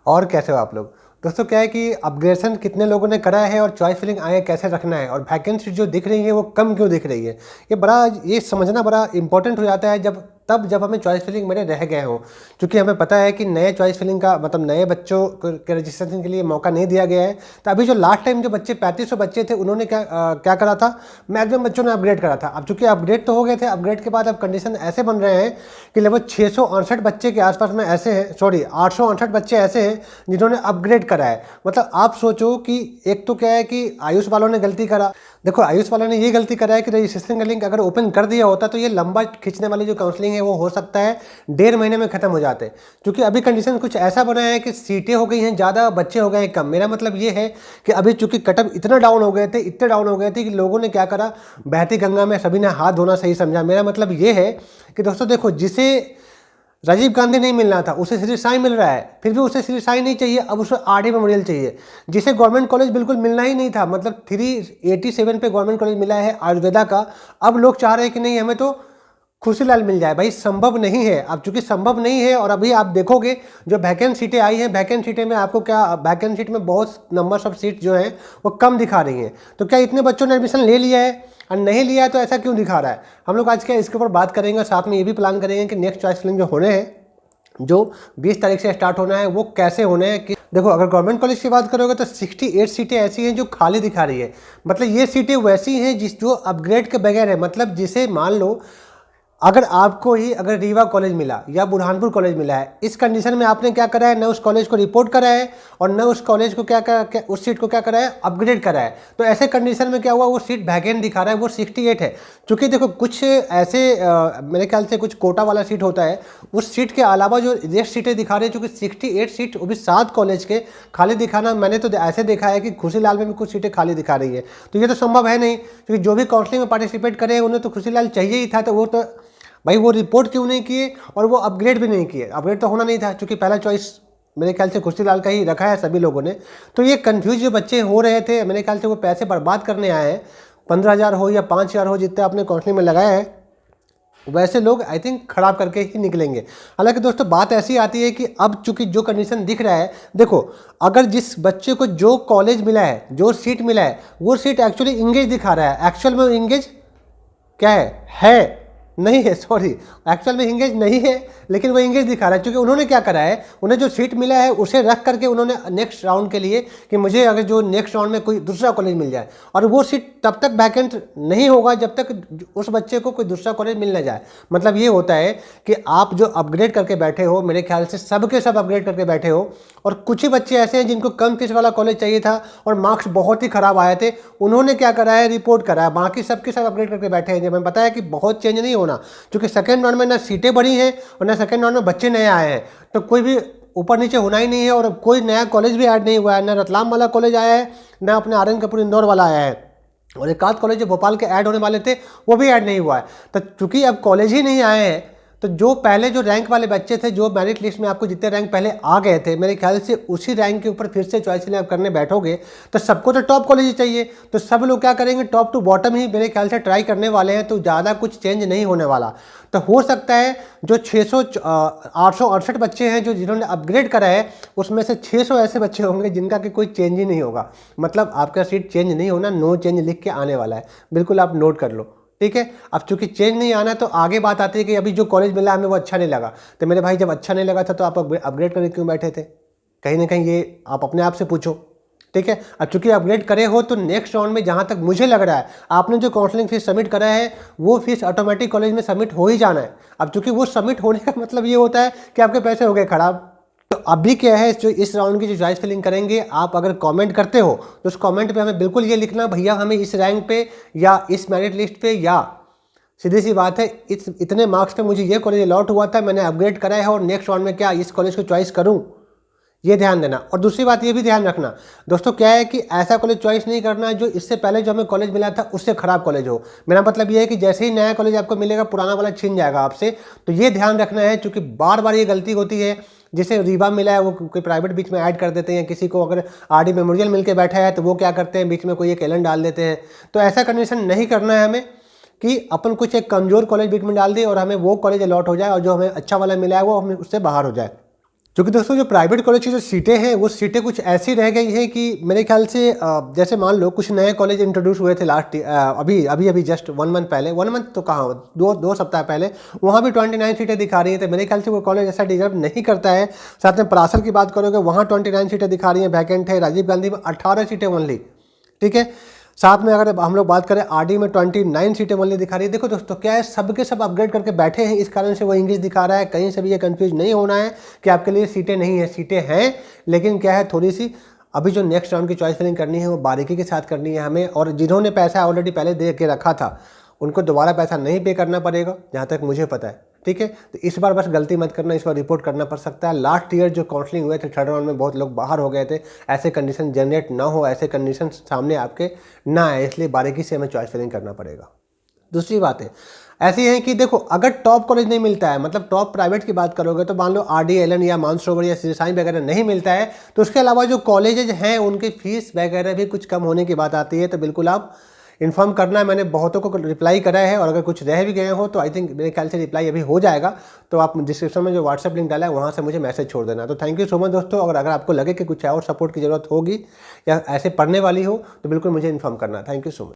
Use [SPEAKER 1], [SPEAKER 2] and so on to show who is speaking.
[SPEAKER 1] और कैसे हो आप लोग? दोस्तों क्या है कि अपग्रेडेशन कितने लोगों ने करा है और चॉइस फिलिंग आगे कैसे रखना है और वैकेंसी जो दिख रही है वो कम क्यों दिख रही है, ये समझना बड़ा इंपॉर्टेंट हो जाता है जब हमें चॉइस फिलिंग मेरे रह गए हों। क्योंकि हमें पता है कि नए चॉइस फिलिंग का मतलब नए बच्चों के रजिस्ट्रेशन के लिए मौका नहीं दिया गया है। तो अभी जो लास्ट टाइम जो बच्चे 3500 बच्चे थे उन्होंने क्या करा था, मैक्सिमम बच्चों ने अपग्रेड करा था। अब चूंकि अपग्रेड तो हो गए थे, अपग्रेड के बाद अब कंडीशन ऐसे बन रहे हैं कि लगभग 668 बच्चे के आसपास में ऐसे हैं, सॉरी 868 बच्चे ऐसे हैं जिन्होंने अपग्रेड करा है। मतलब आप सोचो कि एक तो क्या है कि आयुष वालों ने गलती करा। देखो आयुष वालों ने ये गलती करा है कि रजिस्ट्रेशन का लिंक अगर ओपन कर दिया होता तो ये लंबा खींचने वाली जो काउंसलिंग है वो हो सकता है 1.5 महीने में खत्म हो जाते। क्योंकि अभी कंडीशन कुछ ऐसा बना है कि सीटें हो गई हैं ज़्यादा, बच्चे हो गए हैं कम। मेरा मतलब ये है कि अभी चूंकि कटअप इतना डाउन हो गए थे, इतने डाउन हो गए थे कि लोगों ने क्या करा, बहती गंगा में सभी ने हाथ धोना सही समझा। मेरा मतलब ये है कि दोस्तों देखो, जिसे राजीव गांधी नहीं मिलना था उसे श्री साई मिल रहा है, फिर भी उसे श्री साई नहीं चाहिए, अब उसे आरडी मेमोरियल चाहिए। जिसे गवर्नमेंट कॉलेज बिल्कुल मिलना ही नहीं था, मतलब 387 पे गवर्नमेंट कॉलेज मिला है आयुर्वेदा का, अब लोग चाह रहे हैं कि नहीं हमें तो खुशीलाल मिल जाए। भाई संभव नहीं है। अब चूंकि संभव नहीं है और अभी आप देखोगे जो वैकेंट सीटें आई हैं, वैकेंट सीटें में आपको क्या, वैकेंट सीट में बहुत नंबर्स ऑफ सीट जो हैं वो कम दिखा रही हैं। तो क्या इतने बच्चों ने एडमिशन ले लिया है और नहीं लिया है तो ऐसा क्यों दिखा रहा है? हम लोग आज क्या इसके ऊपर बात करेंगे और साथ में ये भी प्लान करेंगे कि नेक्स्ट चॉइस फिलिंग जो होने हैं, जो 20 तारीख से स्टार्ट होना है, वो कैसे होने हैं। कि देखो अगर गवर्नमेंट कॉलेज की बात करोगे तो 68 सीटें ऐसी हैं जो खाली दिखा रही है। मतलब ये सीटें वैसी हैं जो अपग्रेड के बगैर है। मतलब जिसे मान लो अगर आपको ही अगर रीवा कॉलेज मिला या बुरहानपुर कॉलेज मिला है, इस कंडीशन में आपने क्या करा है, न उस कॉलेज को रिपोर्ट करा है और न उस कॉलेज को उस सीट को क्या करा है, अपग्रेड करा है। तो ऐसे कंडीशन में क्या हुआ, वो सीट वैकेंट दिखा रहा है, वो 68 है। क्योंकि देखो कुछ ऐसे मेरे ख्याल से कुछ कोटा वाला सीट होता है, उस सीट के अलावा जो रेस्ट सीटें दिखा रहे हैं, चूँकि 68 सीट वो भी 7 कॉलेज के खाली दिखाना, मैंने तो ऐसे देखा है कि खुशीलाल में भी कुछ सीटें खाली दिखा रही है। तो ये तो संभव है नहीं, क्योंकि जो भी काउंसलिंग में पार्टिसिपेट करे उन्हें तो खुशीलाल चाहिए ही था। तो वो तो भाई वो रिपोर्ट क्यों नहीं किए और वो अपग्रेड भी नहीं किए? अपग्रेड तो होना नहीं था, क्योंकि पहला चॉइस मेरे ख्याल से खुशीलाल का ही रखा है सभी लोगों ने। तो ये कंफ्यूज जो बच्चे हो रहे थे, मेरे ख्याल से वो पैसे बर्बाद करने आए हैं, 15,000 हो या 5,000 हो, जितने आपने काउंसलिंग में लगाया है, वैसे लोग आई थिंक खराब करके ही निकलेंगे। हालांकि दोस्तों बात ऐसी आती है कि अब चूंकि जो कंडीशन दिख रहा है, देखो अगर जिस बच्चे को जो कॉलेज मिला है, जो सीट मिला है, वो सीट एक्चुअली इंगेज दिखा रहा है, एक्चुअल में इंगेज क्या है नहीं है, सॉरी, एक्चुअल में इंगेज नहीं है, लेकिन वो इंगेज दिखा रहा है। क्योंकि उन्होंने क्या करा है, उन्हें जो सीट मिला है उसे रख करके उन्होंने नेक्स्ट राउंड के लिए कि मुझे अगर जो नेक्स्ट राउंड में कोई दूसरा कॉलेज मिल जाए, और वो सीट तब तक वैकेंट नहीं होगा जब तक उस बच्चे को कोई दूसरा कॉलेज मिल ना जाए। मतलब ये होता है कि आप जो अपग्रेड करके बैठे हो, मेरे ख्याल से सबके सब अपग्रेड करके बैठे हो, और कुछ ही बच्चे ऐसे हैं जिनको कम फीस वाला कॉलेज चाहिए था और मार्क्स बहुत ही खराब आए थे, उन्होंने क्या करा है, रिपोर्ट करा है। बाकी सबके सब अपग्रेड करके बैठे हैं। जब हमें पता है कि बहुत चेंज नहीं होना, क्योंकि सेकेंड राउंड में ना सीटें बढ़ी हैं और ना सेकेंड राउंड में बच्चे नए आए हैं, तो कोई भी ऊपर नीचे होना ही नहीं है। और कोई नया कॉलेज भी ऐड नहीं हुआ है, ना रतलाम वाला कॉलेज आया है, ना अपने आरएन कपूर इंदौर वाला आया है, और एक आध कॉलेज जो भोपाल के ऐड होने वाले थे वो भी ऐड नहीं हुआ है। तो चूंकि अब कॉलेज ही नहीं आए हैं, तो जो पहले जो रैंक वाले बच्चे थे, जो मेरिट लिस्ट में आपको जितने रैंक पहले आ गए थे, मेरे ख्याल से उसी रैंक के ऊपर फिर से चॉइस आप करने बैठोगे तो सबको तो टॉप कॉलेज ही चाहिए। तो सब लोग क्या करेंगे, टॉप टू बॉटम ही मेरे ख्याल से ट्राई करने वाले हैं। तो ज़्यादा कुछ चेंज नहीं होने वाला। तो हो सकता है जो 868 बच्चे हैं जो जिन्होंने अपग्रेड करा है, उसमें से 600 ऐसे बच्चे होंगे जिनका कि कोई चेंज ही नहीं होगा। मतलब आपका सीट चेंज नहीं होना, नो चेंज लिख के आने वाला है, बिल्कुल आप नोट कर लो, ठीक है। अब चूंकि चेंज नहीं आना तो आगे बात आती है कि अभी जो कॉलेज मिला हमें वो अच्छा नहीं लगा। तो मेरे भाई जब अच्छा नहीं लगा था तो आप अपग्रेड करके क्यों बैठे थे? कहीं ना कहीं ये आप अपने आप से पूछो, ठीक है। अब चूंकि अपग्रेड करे हो तो नेक्स्ट राउंड में जहाँ तक मुझे लग रहा है, आपने जो काउंसलिंग फीस सबमिट करा है वो फीस ऑटोमेटिक कॉलेज में सबमिट हो ही जाना है। अब चूंकि वो सबमिट होने का मतलब ये होता है कि आपके पैसे हो गए खराब। तो अभी क्या है, जो इस राउंड की जो चॉइस फिलिंग करेंगे, आप अगर कमेंट करते हो तो उस कमेंट पे हमें बिल्कुल ये लिखना, भैया हमें इस रैंक पे या इस मेरिट लिस्ट पे, या सीधी सी बात है इतने मार्क्स पे मुझे ये कॉलेज अलॉट हुआ था, मैंने अपग्रेड करा है और नेक्स्ट राउंड में क्या इस कॉलेज को चॉइस करूं, ये ध्यान देना। और दूसरी बात ये भी ध्यान रखना दोस्तों, क्या है कि ऐसा कॉलेज चॉइस नहीं करना है जो इससे पहले जो हमें कॉलेज मिला था उससे खराब कॉलेज हो। मेरा मतलब ये है कि जैसे ही नया कॉलेज आपको मिलेगा पुराना वाला छीन जाएगा आपसे। तो ये ध्यान रखना है, क्योंकि बार बार ये गलती होती है। जैसे रीवा मिला है, वो कोई प्राइवेट बीच में ऐड कर देते हैं, किसी को अगर आरडी मेमोरियल मिल के बैठा है तो वो क्या करते हैं, बीच में कोई एक एलन डाल देते हैं। तो ऐसा कंडीशन नहीं करना है हमें कि अपन कुछ एक कमजोर कॉलेज बीच में डाल दें और हमें वो कॉलेज अलॉट हो जाए और जो हमें अच्छा वाला मिला है वो हमें उससे बाहर हो जाए। क्योंकि दोस्तों जो प्राइवेट कॉलेज की जो सीटें हैं वो सीटें कुछ ऐसी रह गई हैं कि मेरे ख्याल से जैसे मान लो कुछ नए कॉलेज इंट्रोड्यूस हुए थे लास्ट अभी अभी अभी जस्ट 1 मंथ पहले, 1 मंथ तो कहाँ, दो सप्ताह पहले, वहाँ भी 29 सीटें दिखा रही हैं। तो मेरे ख्याल से वो कॉलेज ऐसा डिजर्व नहीं करता है। साथ में परासर की बात करोगे, वहाँ 29 सीटें दिखा रही हैं, वैकेंट है। राजीव गांधी में 18 सीटें ओनली, ठीक है। साथ में अगर हम लोग बात करें आरडी में 29 सीटें ओनली दिखा रही है। देखो दोस्तों क्या है, सबके सब अपग्रेड करके बैठे हैं, इस कारण से वो इंग्लिश दिखा रहा है। कहीं से भी ये कंफ्यूज नहीं होना है कि आपके लिए सीटें नहीं है, सीटें हैं, लेकिन क्या है थोड़ी सी अभी जो नेक्स्ट राउंड की चॉइस फिलिंग करनी है वो बारीकी के साथ करनी है हमें। और जिन्होंने पैसा ऑलरेडी पहले दे के रखा था उनको दोबारा पैसा नहीं पे करना पड़ेगा, जहाँ तक मुझे पता है, ठीक है। तो इस बार बस गलती मत करना, इस बार रिपोर्ट करना पड़ सकता है। लास्ट ईयर जो काउंसलिंग हुए थे थर्ड राउंड में बहुत लोग बाहर हो गए थे, ऐसे कंडीशन जनरेट ना हो, ऐसे कंडीशन सामने आपके ना आए, इसलिए बारीकी से हमें चॉइस फिलिंग करना पड़ेगा। दूसरी बात है ऐसी है कि देखो अगर टॉप कॉलेज नहीं मिलता है, मतलब टॉप प्राइवेट की बात करोगे तो मान लो आरडी एलन या मानसरोवर या श्री साईं वगैरह नहीं मिलता है, तो उसके अलावा जो कॉलेजेज हैं उनकी फीस वगैरह भी कुछ कम होने की बात आती है। तो बिल्कुल आप इन्फॉर्म करना है। मैंने बहुतों को रिप्लाई करा है और अगर कुछ रह भी गए हो तो आई थिंक मेरे ख्याल से रिप्लाई अभी हो जाएगा। तो आप डिस्क्रिप्शन में जो व्हाट्सएप लिंक डाला है वहाँ से मुझे मैसेज छोड़ देना। तो थैंक यू सो मच दोस्तों। अगर आपको लगे कि कुछ और सपोर्ट की ज़रूरत होगी या ऐसे पढ़ने वाली हो तो बिल्कुल मुझे इन्फॉर्म करना। Thank you so much.